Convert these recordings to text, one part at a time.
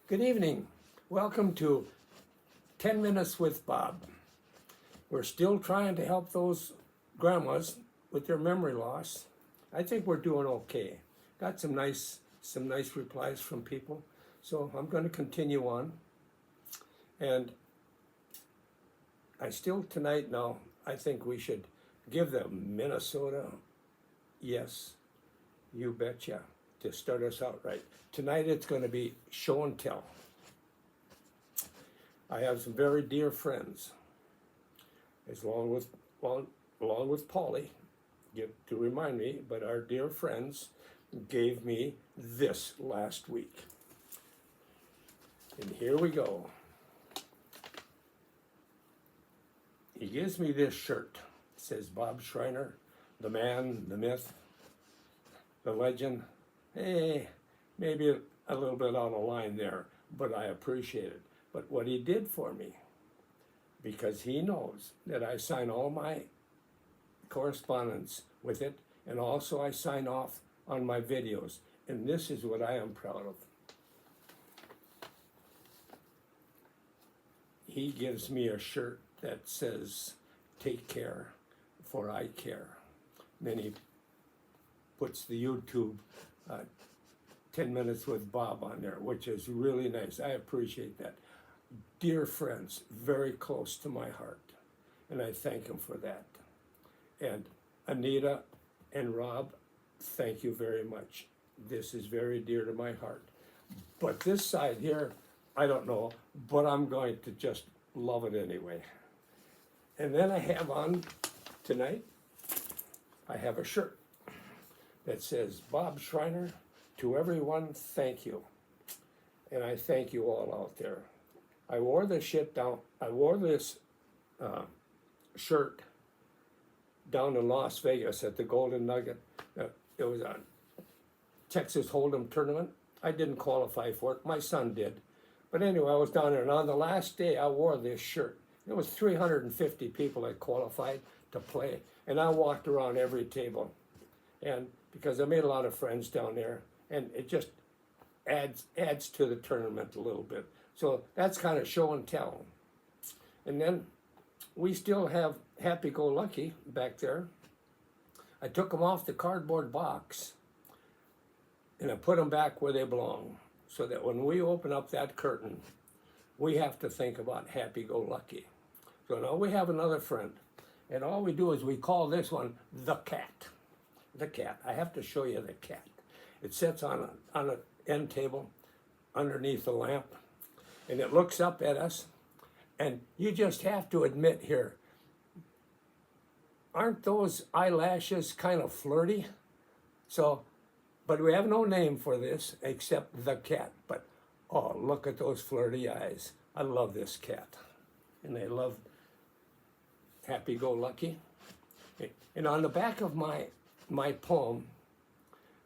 Good evening. Welcome to 10 Minutes with Bob. We're still trying to help those grandmas with their memory loss. I think we're doing okay. Got some nice replies from people. So I'm going to continue on. And I still tonight now, I think we should give them Minnesota, yes, you betcha, to start us out right. Tonight it's going to be show and tell. I have some very dear friends, along with Polly, to remind me, but our dear friends gave me this last week. And here we go. He gives me this shirt. It says Bob Schreiner, the man, the myth, the legend. Hey, maybe a little bit out of line there, but I appreciate it. But what he did for me, because he knows that I sign all my correspondence with it, and also I sign off on my videos, and this is what I am proud of. He gives me a shirt that says, "Take care, for I care." Then he puts the YouTube 10 Minutes with Bob on there, which is really nice. I appreciate that. Dear friends, very close to my heart, and I thank him for that. And Anita and Rob, thank you very much. This is very dear to my heart. But this side here, I don't know, but I'm going to just love it anyway. And then I have on tonight, I have a shirt that says, Bob Schreiner, to everyone, thank you. And I thank you all out there. I wore this shirt down in Las Vegas at the Golden Nugget. It was a Texas Hold'em tournament. I didn't qualify for it. My son did. But anyway, I was down there, and on the last day, I wore this shirt. There was 350 people that qualified to play, and I walked around every table. And because I made a lot of friends down there, and it just adds to the tournament a little bit. So that's kind of show and tell. And then we still have Happy-Go-Lucky back there. I took them off the cardboard box and I put them back where they belong, so that when we open up that curtain, we have to think about Happy-Go-Lucky. So now we have another friend, and all we do is we call this one the cat. The cat. I have to show you the cat. It sits on an end table underneath the lamp, and it looks up at us, and you just have to admit here, aren't those eyelashes kind of flirty? So, but we have no name for this except the cat. But, oh, look at those flirty eyes. I love this cat. And I love Happy-Go-Lucky. And on the back of my poem,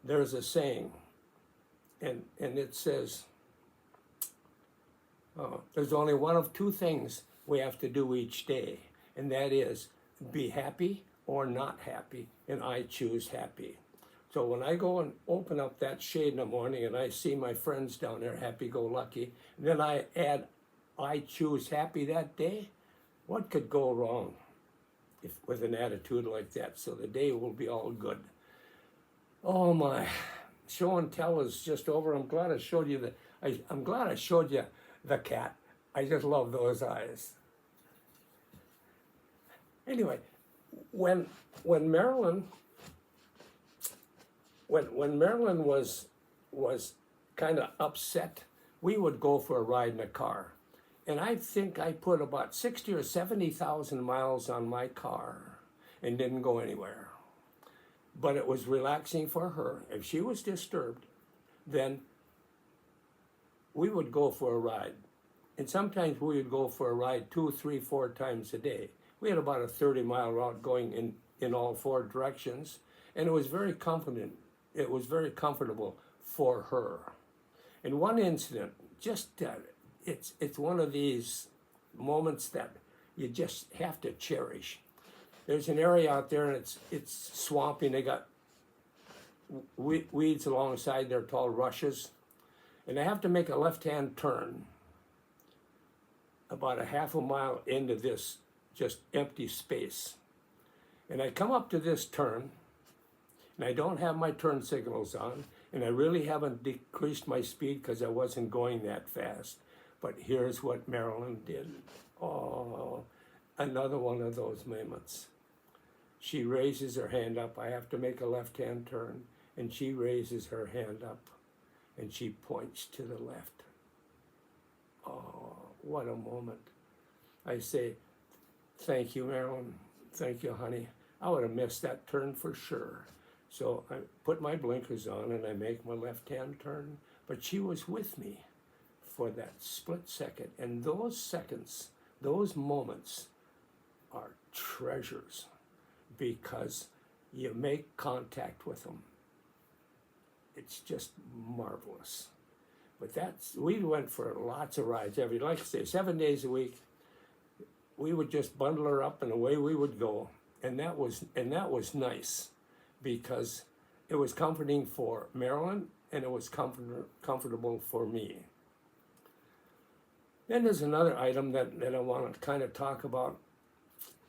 there's a saying, and it says, there's only one of two things we have to do each day, and that is be happy or not happy, and I choose happy. So when I go and open up that shade in the morning and I see my friends down there, Happy-Go-Lucky, and then I add, I choose happy that day, what could go wrong with an attitude like that? So the day will be all good. Oh my, show and tell is just over. I'm glad I showed you I'm glad I showed you the cat. I just love those eyes. Anyway, when Marilyn was kind of upset, we would go for a ride in a car. And I think I put about 60 or 70,000 miles on my car and didn't go anywhere. But it was relaxing for her. If she was disturbed, then we would go for a ride. And sometimes we would go for a ride 2, 3, 4 times a day. We had about a 30-mile route going in all 4 directions. And it was very confident. It was very comfortable for her. In one incident, just it's one of these moments that you just have to cherish. There's an area out there, and it's swampy, and they got weeds alongside there, tall rushes. And I have to make a left-hand turn about a half a mile into this just empty space. And I come up to this turn, and I don't have my turn signals on, and I really haven't decreased my speed because I wasn't going that fast. But here's what Marilyn did. Oh, another one of those moments. She raises her hand up. I have to make a left-hand turn, and she raises her hand up, and she points to the left. Oh, what a moment. I say, thank you, Marilyn. Thank you, honey. I would have missed that turn for sure. So I put my blinkers on and I make my left-hand turn, but she was with me for that split second. And those seconds, those moments are treasures because you make contact with them. It's just marvelous. But we went for lots of rides like I say, 7 days a week. We would just bundle her up and away we would go. And that was nice because it was comforting for Marilyn and it was comfortable for me. Then there's another item that I want to kind of talk about.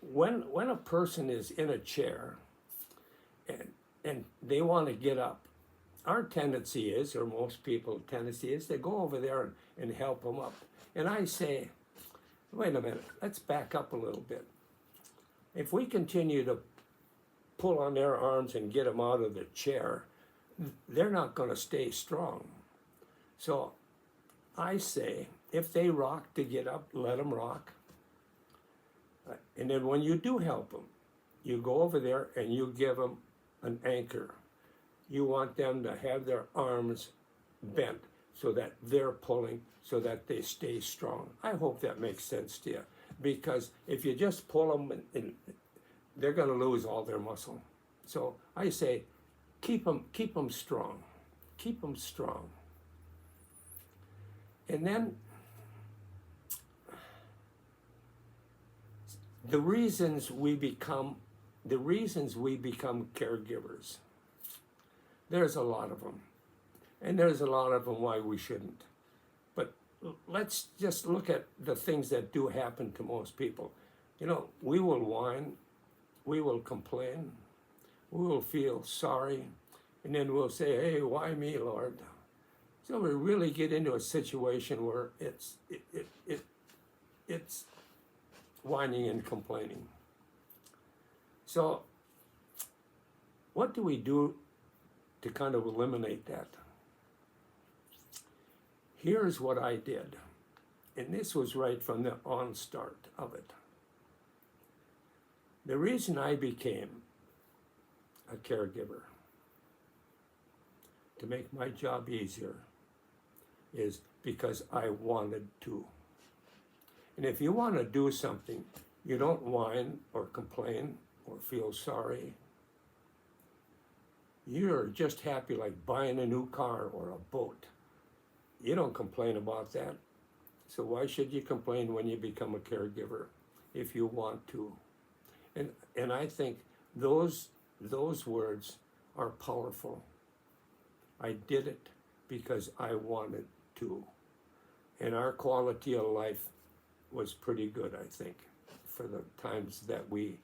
When a person is in a chair and they want to get up, our tendency is, or most people's tendency is, they go over there and help them up. And I say, wait a minute, let's back up a little bit. If we continue to pull on their arms and get them out of the chair, they're not going to stay strong. So I say, if they rock to get up, let them rock. And then when you do help them, you go over there and you give them an anchor. You want them to have their arms bent so that they're pulling, so that they stay strong. I hope that makes sense to you. Because if you just pull them, they're going to lose all their muscle. So I say, keep them strong. Keep them strong. And then the reasons we become caregivers. There's a lot of them. And there's a lot of them why we shouldn't. But let's just look at the things that do happen to most people. You know, we will whine, we will complain, we will feel sorry, and then we'll say, hey, why me, Lord? So we really get into a situation where it's whining and complaining. So what do we do to kind of eliminate that? Here's what I did, and this was right from the onstart of it. The reason I became a caregiver, to make my job easier, is because I wanted to. And if you want to do something, you don't whine or complain or feel sorry. You're just happy like buying a new car or a boat. You don't complain about that. So why should you complain when you become a caregiver if you want to? And I think those words are powerful. I did it because I wanted to. And our quality of life was pretty good, I think, for the times that we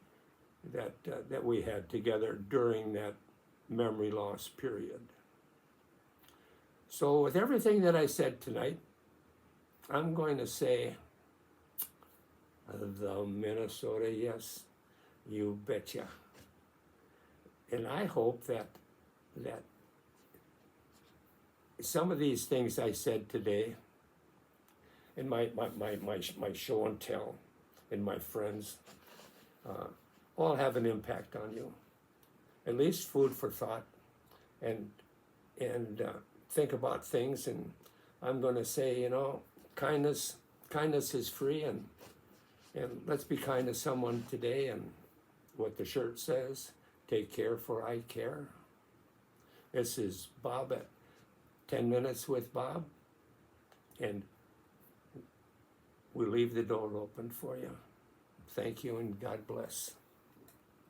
had together during that memory loss period. So with everything that I said tonight, I'm going to say, the Minnesota yes, you betcha. And I hope that some of these things I said today, and my show and tell, and my friends, all have an impact on you. At least food for thought, and think about things. And I'm going to say, kindness is free, and let's be kind to someone today. And what the shirt says, take care for I care. This is Bob at 10 Minutes with Bob, and we leave the door open for you. Thank you, and God bless.